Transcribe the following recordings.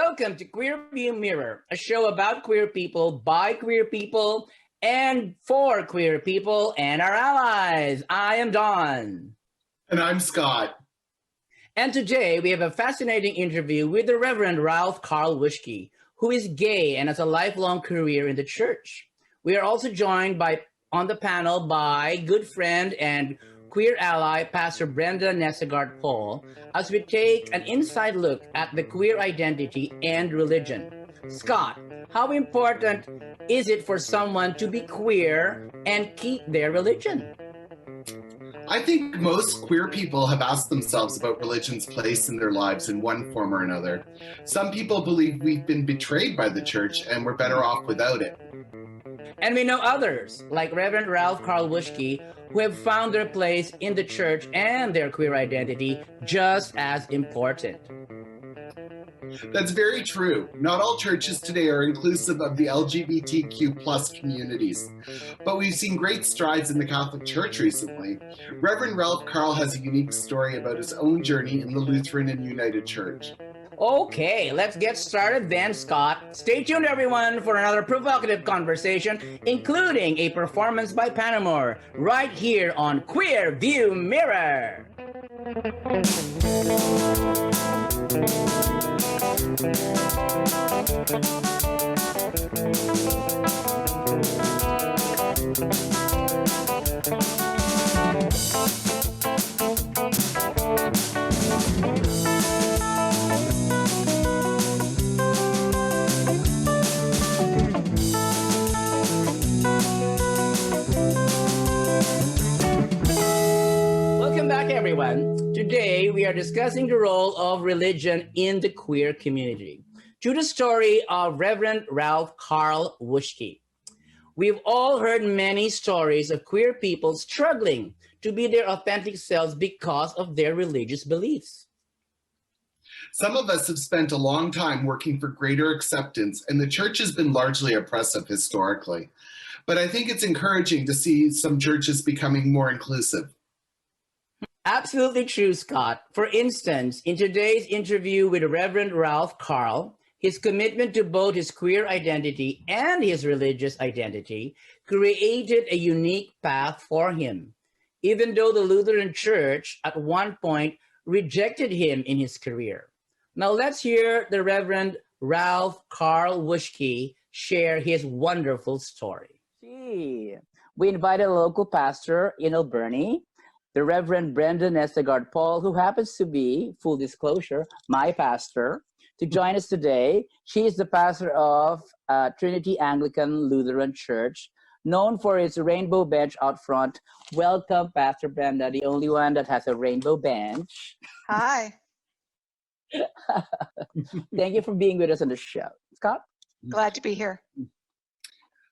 Welcome to Queer View Mirror, a show about queer people, by queer people, and for queer people and our allies. I am Don. And I'm Scott. And today we have a fascinating interview with the Reverend Ralph Carl Wuske, who is gay and has a lifelong career in the church. We are also joined on the panel by good friend and queer ally, Pastor Brenda Nesegard Paul, as we take an inside look at the queer identity and religion. Scott, how important is it for someone to be queer and keep their religion? I think most queer people have asked themselves about religion's place in their lives in one form or another. Some people believe we've been betrayed by the church and we're better off without it. And we know others, like Reverend Ralph Carl Wuske, who have found their place in the church and their queer identity just as important. That's very true. Not all churches today are inclusive of the LGBTQ plus communities, but we've seen great strides in the Catholic Church recently. Reverend Ralph Carl has a unique story about his own journey in the Lutheran and United Church. Okay, let's get started then, Scott. Stay tuned, everyone, for another provocative conversation, including a performance by Panamore, right here on Queer View Mirror. Welcome back, everyone. Today, we are discussing the role of religion in the queer community through the story of Reverend Ralph Carl Wuske. We've all heard many stories of queer people struggling to be their authentic selves because of their religious beliefs. Some of us have spent a long time working for greater acceptance, and the church has been largely oppressive historically. But I think it's encouraging to see some churches becoming more inclusive. Absolutely true, Scott. For instance, in today's interview with Reverend Ralph Carl, his commitment to both his queer identity and his religious identity created a unique path for him, even though the Lutheran Church at one point rejected him in his career. Now let's hear the Reverend Ralph Carl Wuske share his wonderful story. We invited a local pastor in Alberni, the Reverend Brenda Nesegard Paul, who happens to be, full disclosure, my pastor, to join us today. She is the pastor of Trinity Anglican Lutheran Church, known for its rainbow bench out front. Welcome, Pastor Brenda, the only one that has a rainbow bench. Hi. Thank you for being with us on the show. Scott? Glad to be here.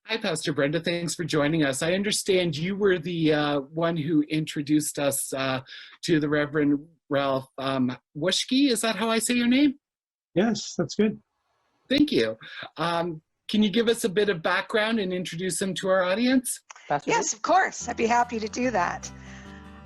Hi, Pastor Brenda. Thanks for joining us. I understand you were the one who introduced us to the Reverend Ralph Wuske. Is that how I say your name? Yes, that's good. Thank you. Can you give us a bit of background and introduce him to our audience? Pastor? Yes, of course. I'd be happy to do that.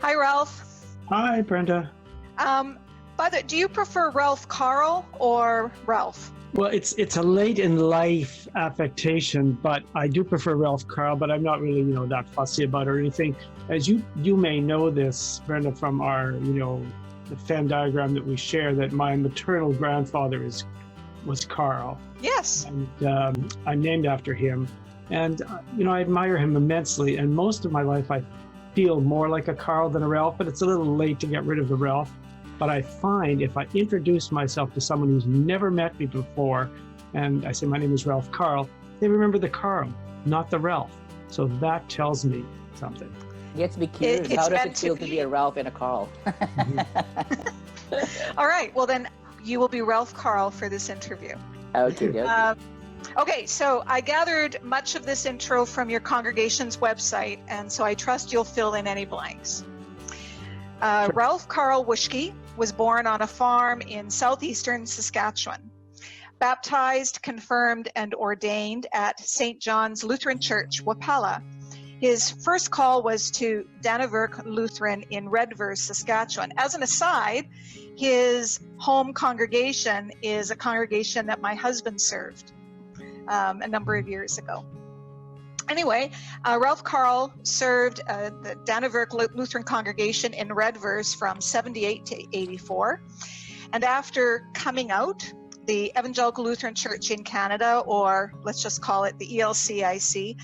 Hi, Ralph. Hi, Brenda. By the way, do you prefer Ralph Carl or Ralph? Well, it's a late in life affectation, but I do prefer Ralph Carl, but I'm not really, that fussy about it or anything. As you may know this, Brenda, from our, the Venn diagram that we share, that my maternal grandfather was Carl. Yes. And I'm named after him. And, I admire him immensely. And most of my life, I feel more like a Carl than a Ralph, but it's a little late to get rid of the Ralph. But I find if I introduce myself to someone who's never met me before, and I say my name is Ralph Carl, they remember the Carl, not the Ralph. So that tells me something. Gets me curious. How does it feel to be a Ralph and a Carl? All right. Well, then you will be Ralph Carl for this interview. Okay. Okay, so I gathered much of this intro from your congregation's website, and so I trust you'll fill in any blanks. Sure. Ralph Carl Wuske was born on a farm in southeastern Saskatchewan. Baptized, confirmed, and ordained at St. John's Lutheran Church, Wapala. His first call was to Dannevirke Lutheran in Redverse, Saskatchewan. As an aside, his home congregation is a congregation that my husband served a number of years ago. Anyway, Ralph Carl served the Dannevirke Lutheran congregation in Redverse from 78 to 84. And after coming out, the Evangelical Lutheran Church in Canada, or let's just call it the ELCIC,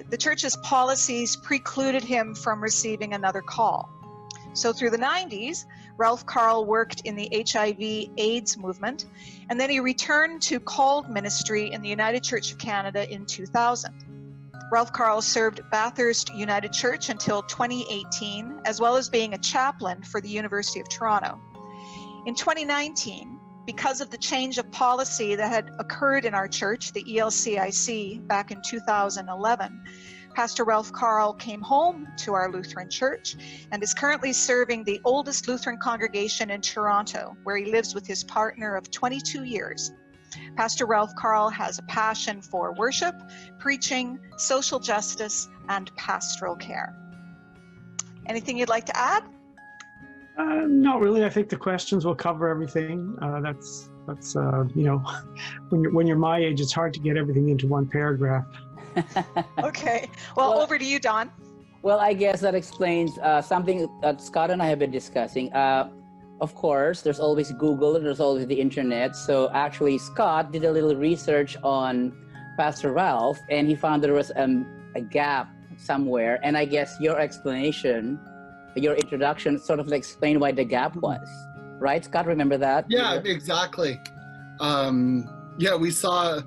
the church's policies precluded him from receiving another call. So through the 90s, Ralph Carl worked in the HIV/AIDS movement, and then he returned to called ministry in the United Church of Canada in 2000. Ralph Carl served Bathurst United Church until 2018, as well as being a chaplain for the University of Toronto. In 2019, because of the change of policy that had occurred in our church, the ELCIC, back in 2011, Pastor Ralph Carl came home to our Lutheran church and is currently serving the oldest Lutheran congregation in Toronto, where he lives with his partner of 22 years. Pastor Ralph Carl has a passion for worship, preaching, social justice, and pastoral care. Anything you'd like to add? Not really. I think the questions will cover everything. That's you know, when you're my age, it's hard to get everything into one paragraph. Okay. Well, over to you, Don. Well, I guess that explains something that Scott and I have been discussing. Of course, there's always Google and there's always the internet. So actually, Scott did a little research on Pastor Ralph, and he found there was a gap somewhere. And I guess your explanation, your introduction, sort of like explained why the gap was. Right, Scott? Remember that? Yeah, exactly. Yeah, we saw,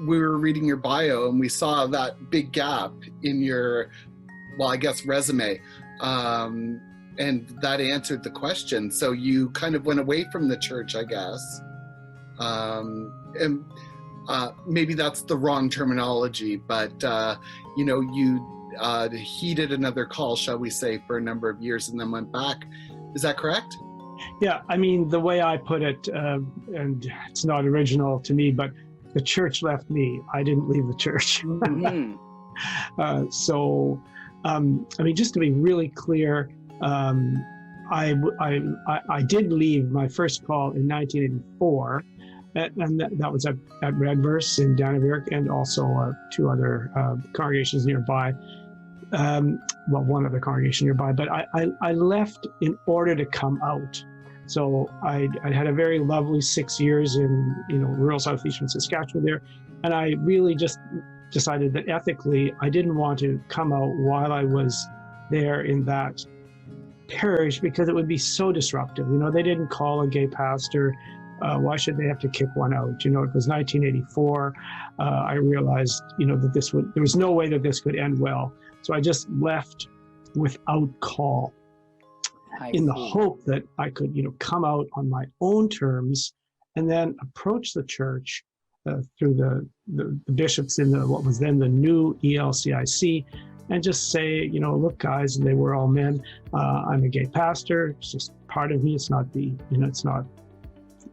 we were reading your bio and we saw that big gap in your, well, I guess resume. And that answered the question. So you kind of went away from the church, I guess. And maybe that's the wrong terminology, but, you know, you heeded another call, shall we say, for a number of years and then went back. Is that correct? Yeah, I mean, the way I put it, and it's not original to me, but the church left me. I didn't leave the church. Mm-hmm. I mean, just to be really clear, I did leave my first call in 1984, and that was at Redverse in Dannevirke, and also two other congregations nearby. Well, one other congregation nearby, but I left in order to come out. So I had a very lovely 6 years in, you know, rural southeastern Saskatchewan there, and I really just decided that ethically I didn't want to come out while I was there in that parish, because it would be so disruptive. You know, they didn't call a gay pastor. Why should they have to kick one out? You know, it was 1984. I realized, you know, that there was no way that this could end well. So I just left without call in the hope that I could, you know, come out on my own terms and then approach the church through the bishops in what was then the new ELCIC, and just say, you know, look, guys, and they were all men. I'm a gay pastor. It's just part of me. It's not the, you know, it's not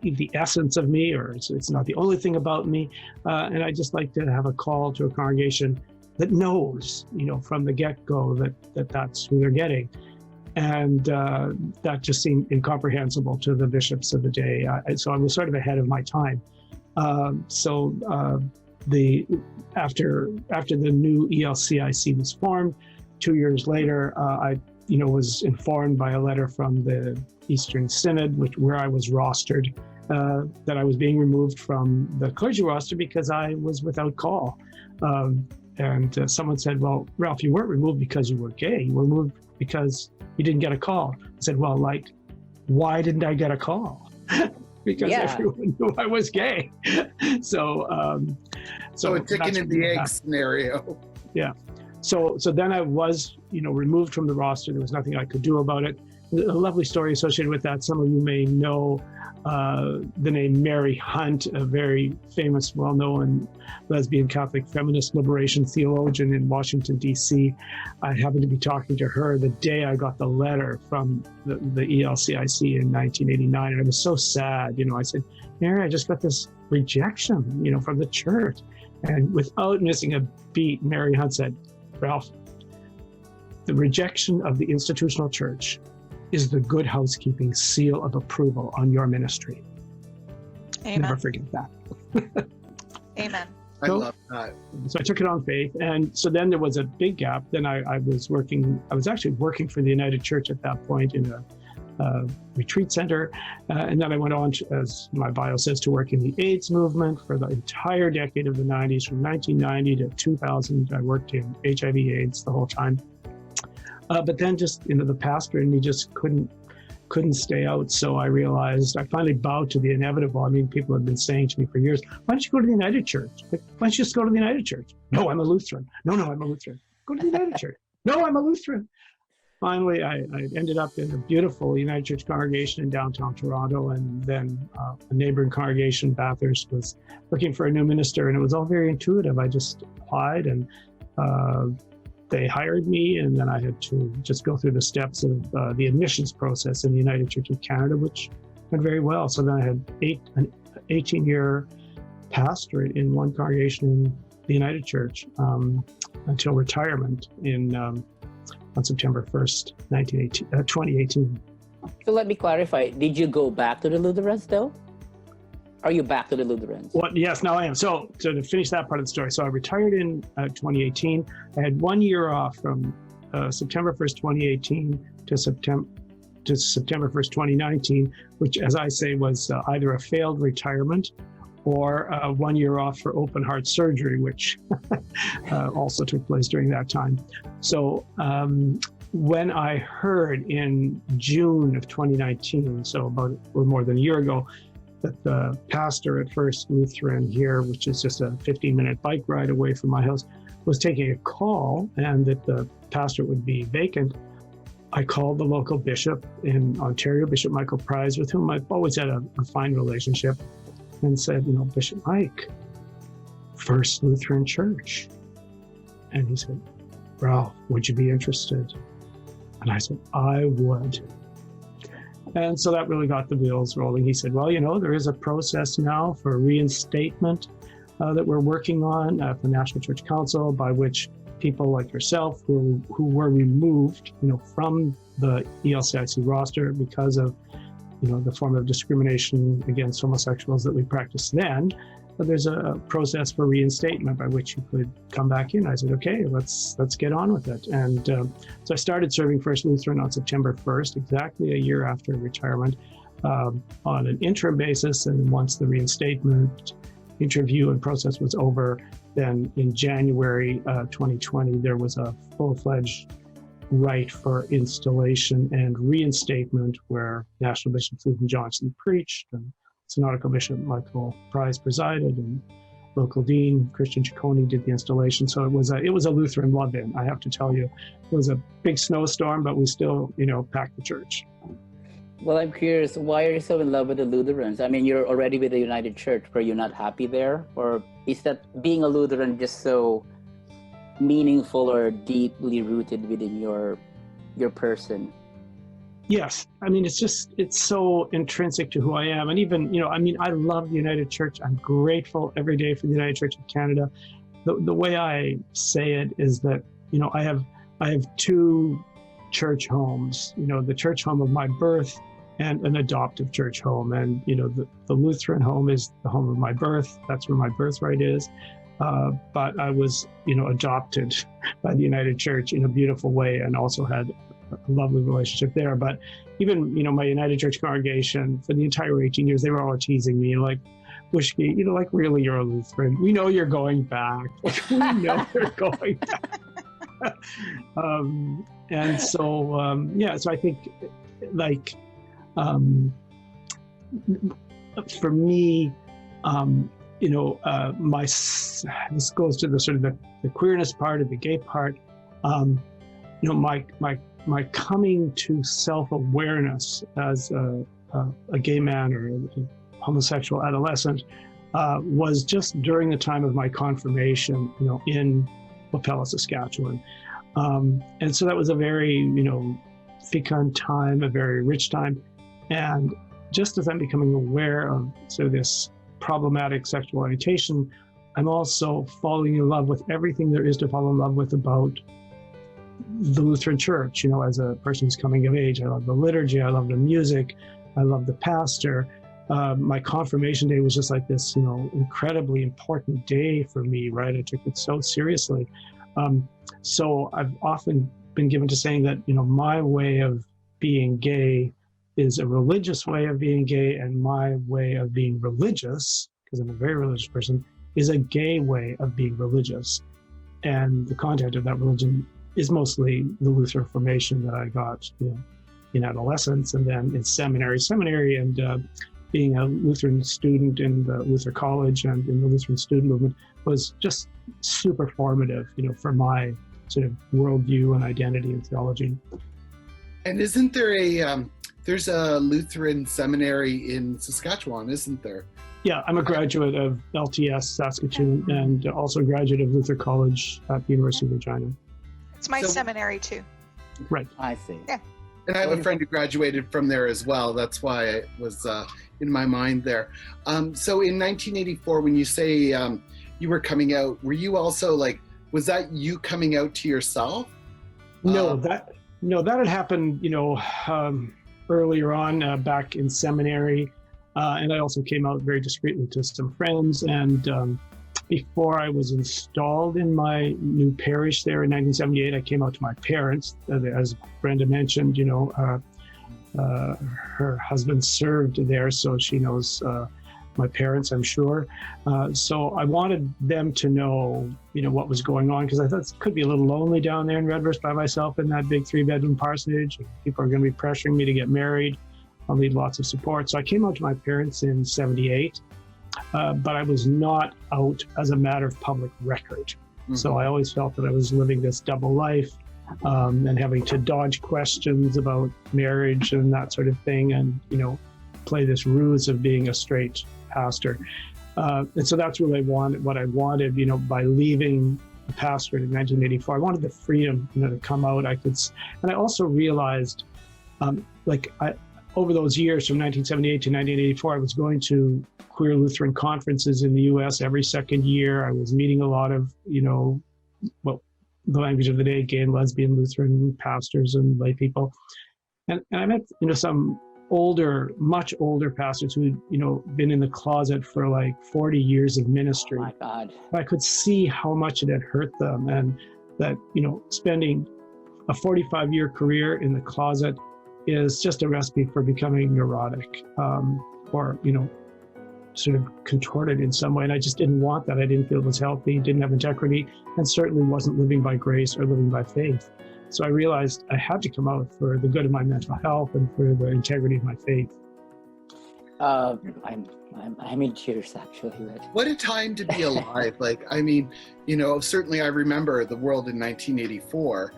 the essence of me, or it's not the only thing about me. And I just like to have a call to a congregation that knows, you know, from the get-go that's who they're getting. And that just seemed incomprehensible to the bishops of the day. So I was sort of ahead of my time. After the new ELCIC was formed, 2 years later, I, you know, was informed by a letter from the Eastern Synod, where I was rostered, that I was being removed from the clergy roster because I was without call. And someone said, well, Ralph, you weren't removed because you were gay. You were removed because you didn't get a call. I said, well, like, why didn't I get a call? Because everyone knew I was gay. So a chicken and the egg scenario. Yeah. So then I was, you know, removed from the roster. There was nothing I could do about it. A lovely story associated with that. Some of you may know the name Mary Hunt, a very famous, well-known lesbian Catholic feminist liberation theologian in Washington, D.C. I happened to be talking to her the day I got the letter from the ELCIC in 1989, and I was so sad. You know, I said, Mary, I just got this rejection, you know, from the church. And without missing a beat, Mary Hunt said, Ralph, the rejection of the institutional church is the good housekeeping seal of approval on your ministry. Amen. Never forget that. Amen. I So- love that. So I took it on faith. And so then there was a big gap. Then I was actually working for the United Church at that point in a retreat center. And then I went on, as my bio says, to work in the AIDS movement for the entire decade of the 90s. From 1990 to 2000, I worked in HIV AIDS the whole time. But then just, the pastor in me just couldn't stay out. So I realized, I finally bowed to the inevitable. I mean, people have been saying to me for years, why don't you go to the United Church? Like, why don't you just go to the United Church? No, I'm a Lutheran. No, I'm a Lutheran. Go to the United Church. No, I'm a Lutheran. Finally, I ended up in a beautiful United Church congregation in downtown Toronto, and then a neighboring congregation, Bathurst, was looking for a new minister, and it was all very intuitive. I just applied, and they hired me, and then I had to just go through the steps of the admissions process in the United Church of Canada, which went very well. So then I had an 18-year pastorate in one congregation in the United Church until retirement on September 1st, 2018. So let me clarify. Did you go back to the Lutherans though? Are you back to the Lutherans? Well, yes, now I am. So to finish that part of the story, so I retired in 2018. I had 1 year off from September 1st, 2018 to September 1st, 2019, which, as I say, was either a failed retirement or 1 year off for open heart surgery, which also took place during that time. So when I heard in June of 2019, so about a little more than a year ago, that the pastor at First Lutheran here, which is just a 15-minute bike ride away from my house, was taking a call and that the pastor would be vacant, I called the local bishop in Ontario, Bishop Michael Price, with whom I've always had a fine relationship, and said, Bishop Mike, First Lutheran Church. And he said, Ralph, would you be interested? And I said, I would. And so that really got the wheels rolling. He said, well, there is a process now for reinstatement that we're working on at the National Church Council, by which people like yourself who were removed, from the ELCIC roster because of, the form of discrimination against homosexuals that we practiced then. But there's a process for reinstatement by which you could come back in. I said, okay, let's get on with it. And so I started serving First Lutheran on September 1st, exactly a year after retirement, on an interim basis. And once the reinstatement interview and process was over, then in January 2020, there was a full-fledged right for installation and reinstatement where National Bishop Susan Johnson preached and Synodical Bishop Michael Price presided, and local dean Christian Ciccone did the installation. So it was a Lutheran love-in. I have to tell you, it was a big snowstorm, but we still, packed the church. Well, I'm curious, why are you so in love with the Lutherans? I mean, you're already with the United Church. Were you not happy there? Or is that being a Lutheran just so meaningful or deeply rooted within your person? Yes. I mean, it's so intrinsic to who I am. And even, I love the United Church. I'm grateful every day for the United Church of Canada. The way I say it is that, I have two church homes, the church home of my birth and an adoptive church home. And, the Lutheran home is the home of my birth. That's where my birthright is. But I was, adopted by the United Church in a beautiful way, and also had a lovely relationship there. But even, my United Church congregation for the entire 18 years, they were all teasing me, like, WUSHKE, like, really, you're a Lutheran. We know you're going back. We know you're going back. And so, so I think, like, for me, this goes to the sort of the queerness part of the gay part. My coming to self-awareness as a gay man or a homosexual adolescent was just during the time of my confirmation, in Wapella, Saskatchewan. And so that was a very, fecund time, a very rich time. And just as I'm becoming aware of sort of this problematic sexual orientation, I'm also falling in love with everything there is to fall in love with about the Lutheran Church. As a person who's coming of age, I love the liturgy, I love the music, I love the pastor. My confirmation day was just like this, incredibly important day for me, right? I took it so seriously. So I've often been given to saying that, my way of being gay is a religious way of being gay, and my way of being religious, because I'm a very religious person, is a gay way of being religious. And the content of that religion is mostly the Lutheran formation that I got, in adolescence, and then in seminary, and being a Lutheran student in the Luther College and in the Lutheran student movement was just super formative, for my sort of worldview and identity and theology. And isn't there there's a Lutheran seminary in Saskatchewan, isn't there? Yeah, I'm a graduate of LTS Saskatoon and also a graduate of Luther College at the University of Regina. It's my seminary too. Right. I see. Yeah. And I have a friend who graduated from there as well. That's why it was in my mind there. So in 1984, when you say you were coming out, were you also was that you coming out to yourself? No, that had happened, earlier on back in seminary. And I also came out very discreetly to some friends. And before I was installed in my new parish there in 1978, I came out to my parents. As Brenda mentioned, her husband served there, so she knows my parents, I'm sure. So I wanted them to know, what was going on, because I thought it could be a little lonely down there in Redverse by myself in that big 3-bedroom parsonage. People are going to be pressuring me to get married. I'll need lots of support. So I came out to my parents in 78, but I was not out as a matter of public record. Mm-hmm. So I always felt that I was living this double life and having to dodge questions about marriage and that sort of thing, and, play this ruse of being a straight pastor. And so that's really what I wanted, by leaving the pastorate in 1984. I wanted the freedom, to come out. And I also realized, over those years from 1978 to 1984, I was going to queer Lutheran conferences in the U.S. every second year. I was meeting a lot of, the language of the day, gay and lesbian Lutheran pastors and lay people. And I met, some much older pastors who'd, been in the closet for 40 years of ministry. Oh my God. I could see how much it had hurt them, and that, spending a 45-year career in the closet is just a recipe for becoming neurotic, or, sort of contorted in some way. And I just didn't want that. I didn't feel it was healthy, didn't have integrity, and certainly wasn't living by grace or living by faith. So I realized I had to come out for the good of my mental health and for the integrity of my faith. I'm in tears, actually. What a time to be alive. Certainly I remember the world in 1984,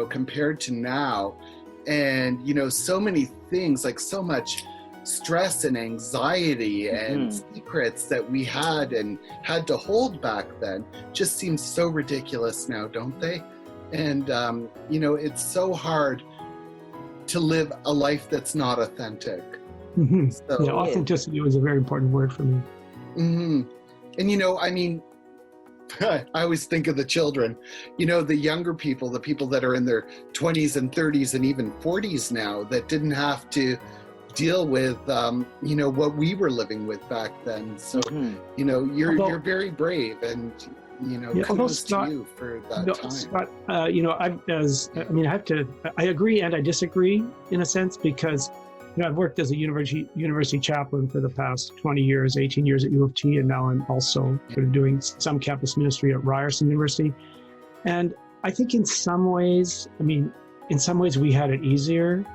compared to now. And, so many things, so much stress and anxiety and secrets that we had and had to hold back then just seem so ridiculous now, don't they? And, it's so hard to live a life that's not authentic. Mm-hmm. So, yeah, authenticity was a very important word for me. Mm-hmm. And, I always think of the children, the younger people, the people that are in their 20s and 30s and even 40s now that didn't have to deal with, what we were living with back then. So, you're very brave, and, kudos to you for that time. Scott, I agree and I disagree in a sense, because I've worked as a university chaplain for the past 20 years, 18 years at U of T, and now I'm also sort of doing some campus ministry at Ryerson University. And I think in some ways we had it easier,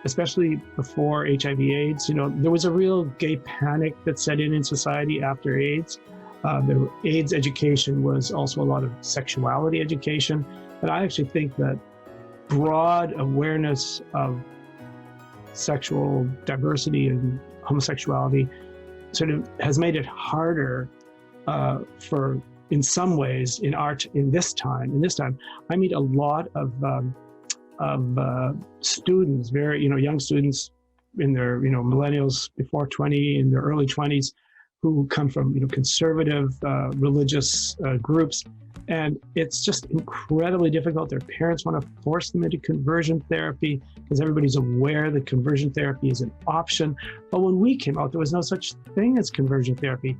especially before HIV/AIDS. There was a real gay panic that set in society after AIDS. The AIDS education was also a lot of sexuality education. But I actually think that broad awareness of sexual diversity and homosexuality sort of has made it harder for, in some ways, in this time. I meet a lot of students, very young students in their millennials before 20, in their early 20s, who come from, conservative religious groups. And it's just incredibly difficult. Their parents want to force them into conversion therapy because everybody's aware that conversion therapy is an option. But when we came out, there was no such thing as conversion therapy.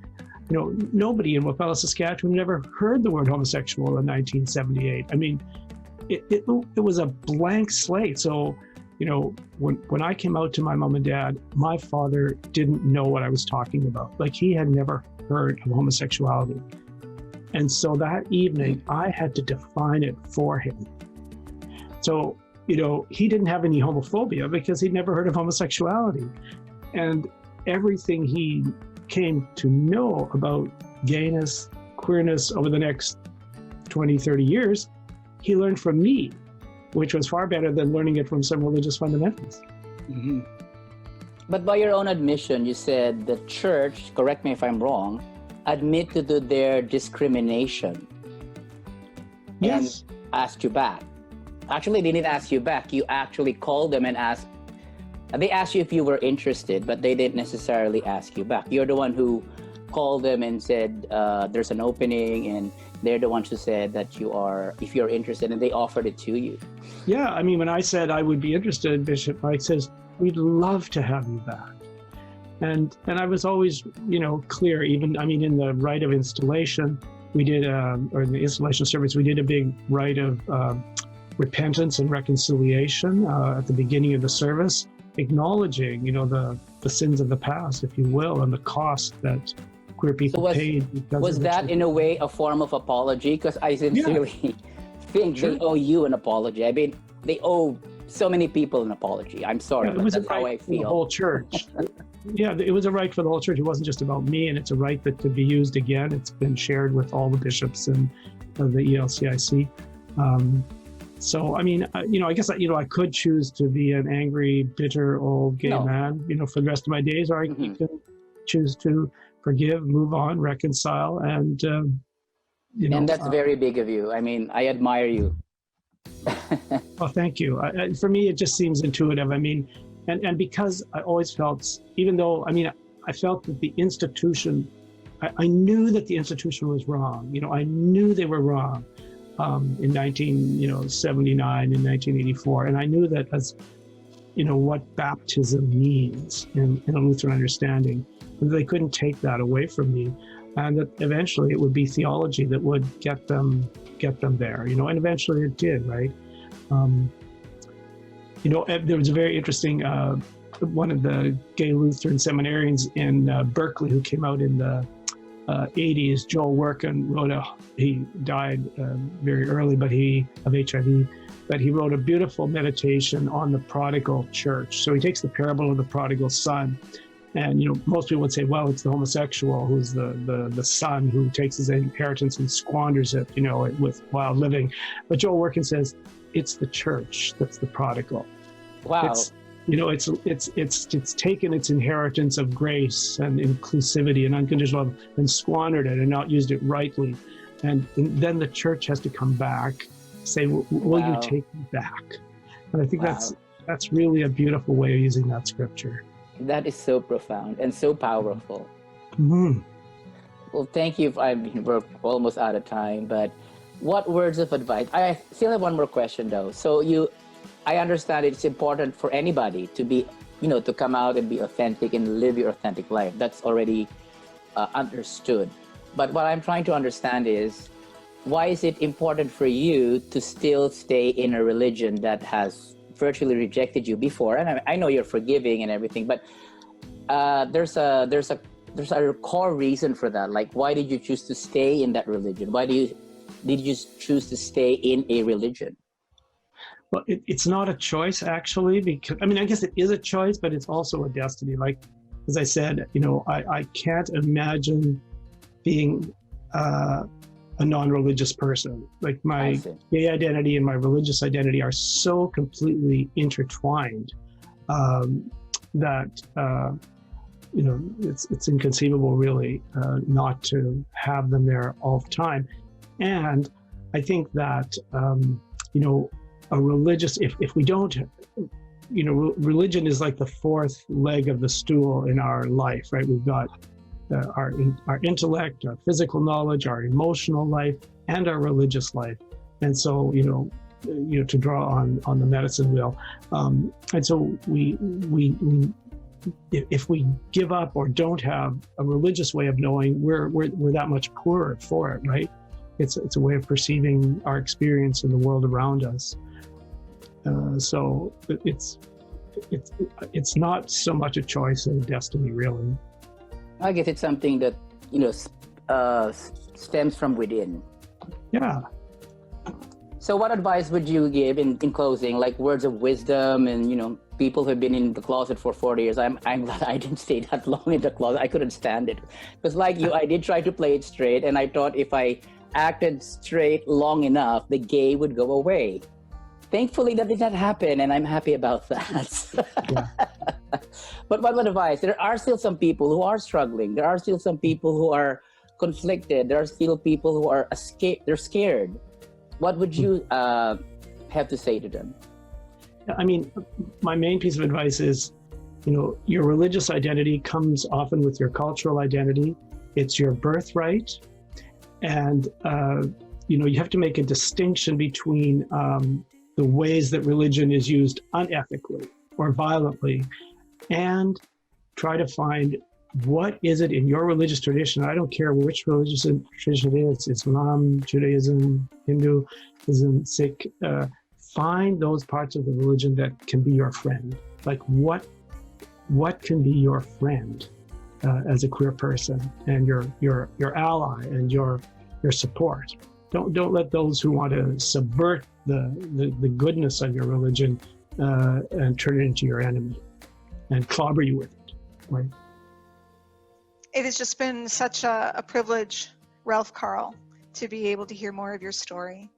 Nobody in Wapella, Saskatchewan had ever heard the word homosexual in 1978. I mean, it was a blank slate. So, when I came out to my mom and dad, my father didn't know what I was talking about. Like, he had never heard of homosexuality. And so that evening, I had to define it for him. So, he didn't have any homophobia because he'd never heard of homosexuality. And everything he came to know about gayness, queerness over the next 20, 30 years, he learned from me, which was far better than learning it from some religious fundamentalists. Mm-hmm. But by your own admission, you said the church, correct me if I'm wrong, admitted to their discrimination. Yes. And asked you back. Actually, they didn't ask you back. You actually called them and asked. They asked you if you were interested, but they didn't necessarily ask you back. You're the one who called them and said there's an opening, and they're the ones who said that if you're interested, and they offered it to you. Yeah, I mean, when I said I would be interested, Bishop Mike says, we'd love to have you back. And I was always, clear, even, in the rite of installation, we did, or in the installation service, we did a big rite of repentance and reconciliation at the beginning of the service, acknowledging, the sins of the past, if you will, and the cost that queer people paid. Was that in a way a form of apology? Because I sincerely think they owe you an apology. I mean, they owe so many people an apology. I'm sorry, but that's how I feel. The whole church. Yeah, it was a right for the whole church. It wasn't just about me, and it's a right that could be used again. It's been shared with all the bishops and the ELCIC. So, I guess, I could choose to be an angry, bitter, old gay man, for the rest of my days, or I can choose to forgive, move on, reconcile, and, And that's very big of you. I mean, I admire you. Well, thank you. For me, it just seems intuitive. And because I always felt, even though, I felt that the institution, I knew that the institution was wrong. I knew they were wrong in 1979 and 1984. And I knew that as, what baptism means in a Lutheran understanding, they couldn't take that away from me. And that eventually it would be theology that would get them there, and eventually it did, right? There was a very interesting, one of the gay Lutheran seminarians in Berkeley who came out in the 80s, Joel Workin, he died very early, of HIV, but he wrote a beautiful meditation on the prodigal church. So he takes the parable of the prodigal son, and most people would say, well, it's the homosexual who's the son who takes his inheritance and squanders it, with wild living. But Joel Workin says, it's the church that's the prodigal. Wow. It's taken its inheritance of grace and inclusivity and unconditional love and squandered it and not used it rightly. And then the church has to come back, say, will you take me back? And I think that's really a beautiful way of using that scripture. That is so profound and so powerful. Mm-hmm. Well, thank you. We're almost out of time, but what words of advice? I still have one more question though. So I understand it's important for anybody to be, to come out and be authentic and live your authentic life. That's already understood. But what I'm trying to understand is, why is it important for you to still stay in a religion that has virtually rejected you before? And I know you're forgiving and everything, but there's a core reason for that. Like, why did you choose to stay in that religion? Why did you choose to stay in a religion? Well, it's not a choice, actually, because, I guess it is a choice, but it's also a destiny. Like, as I said, I can't imagine being a non-religious person. Like, my gay identity and my religious identity are so completely intertwined that, it's inconceivable, really, not to have them there all the time. And I think that, a religious, if we don't, religion is like the fourth leg of the stool in our life, right? We've got our intellect, our physical knowledge, our emotional life, and our religious life. And so, to draw on the medicine wheel. And so if we give up or don't have a religious way of knowing, we're that much poorer for it, right? It's a way of perceiving our experience in the world around us. So it's not so much a choice as a destiny, really. I guess it's something that stems from within. Yeah. So what advice would you give in closing, like words of wisdom and, people who have been in the closet for 40 years? I'm glad I didn't stay that long in the closet. I couldn't stand it. Because like you, I did try to play it straight, and I thought if I acted straight long enough, the gay would go away. Thankfully, that did not happen, and I'm happy about that. Yeah. But what advice? There are still some people who are struggling. There are still some people who are conflicted. There are still people who are they're scared. What would you have to say to them? I mean, my main piece of advice is, your religious identity comes often with your cultural identity. It's your birthright. And, you have to make a distinction between the ways that religion is used unethically or violently, and try to find what is it in your religious tradition. I don't care which religious tradition it is, Islam, Judaism, Hinduism, Sikh, find those parts of the religion that can be your friend. Like what can be your friend as a queer person, and your ally and your support. Don't let those who want to subvert the goodness of your religion and turn it into your enemy and clobber you with it. Right? It has just been such a privilege, Ralph Carl, to be able to hear more of your story.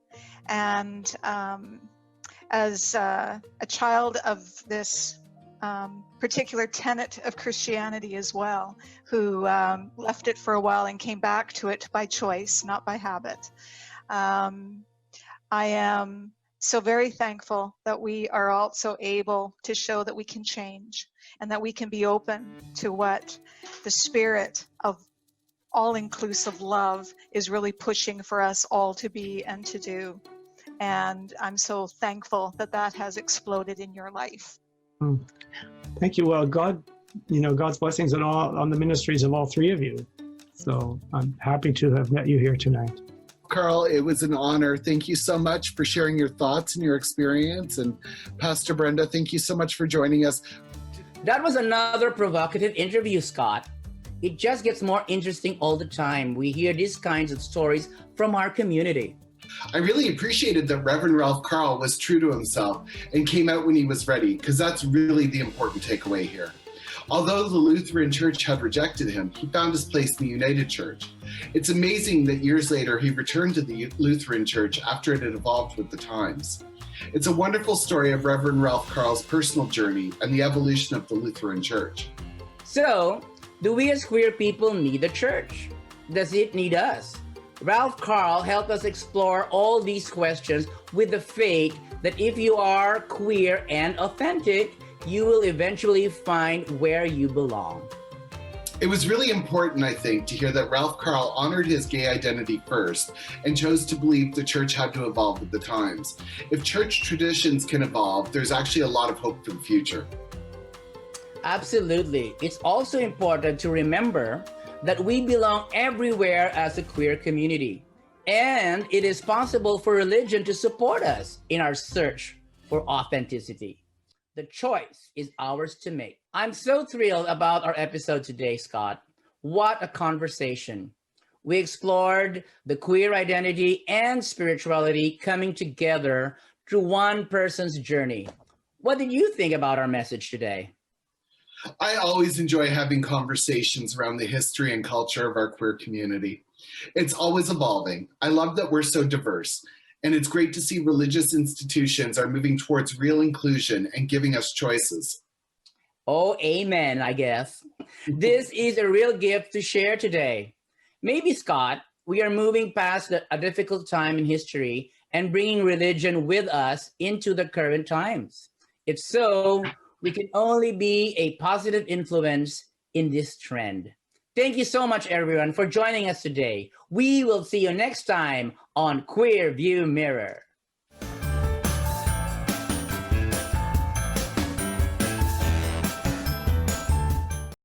And as a child of this particular tenet of Christianity as well, who left it for a while and came back to it by choice, not by habit, I am so very thankful that we are also able to show that we can change and that we can be open to what the spirit of all-inclusive love is really pushing for us all to be and to do. And I'm so thankful that that has exploded in your life. Thank you. Well, God's blessings on the ministries of all three of you. So I'm happy to have met you here tonight. Carl, it was an honor. Thank you so much for sharing your thoughts and your experience. And Pastor Brenda, thank you so much for joining us. That was another provocative interview, Scott. It just gets more interesting all the time. We hear these kinds of stories from our community. I really appreciated that Reverend Ralph Carl was true to himself and came out when he was ready, because that's really the important takeaway here. Although the Lutheran Church had rejected him, he found his place in the United Church. It's amazing that years later he returned to the Lutheran Church after it had evolved with the times. It's a wonderful story of Reverend Ralph Carl's personal journey and the evolution of the Lutheran Church. So, do we as queer people need the church? Does it need us? Ralph Carl helped us explore all these questions with the faith that if you are queer and authentic, you will eventually find where you belong. It was really important, I think, to hear that Ralph Carl honored his gay identity first and chose to believe the church had to evolve with the times. If church traditions can evolve, there's actually a lot of hope for the future. Absolutely. It's also important to remember that we belong everywhere as a queer community, and it is possible for religion to support us in our search for authenticity. The choice is ours to make. I'm so thrilled about our episode today, Scott. What a conversation. We explored the queer identity and spirituality coming together through one person's journey. What did you think about our message today? I always enjoy having conversations around the history and culture of our queer community. It's always evolving. I love that we're so diverse, and it's great to see religious institutions are moving towards real inclusion and giving us choices. Oh, amen, I guess. This is a real gift to share today. Maybe, Scott, we are moving past a difficult time in history and bringing religion with us into the current times. If so, we can only be a positive influence in this trend. Thank you so much, everyone, for joining us today. We will see you next time on Queer View Mirror.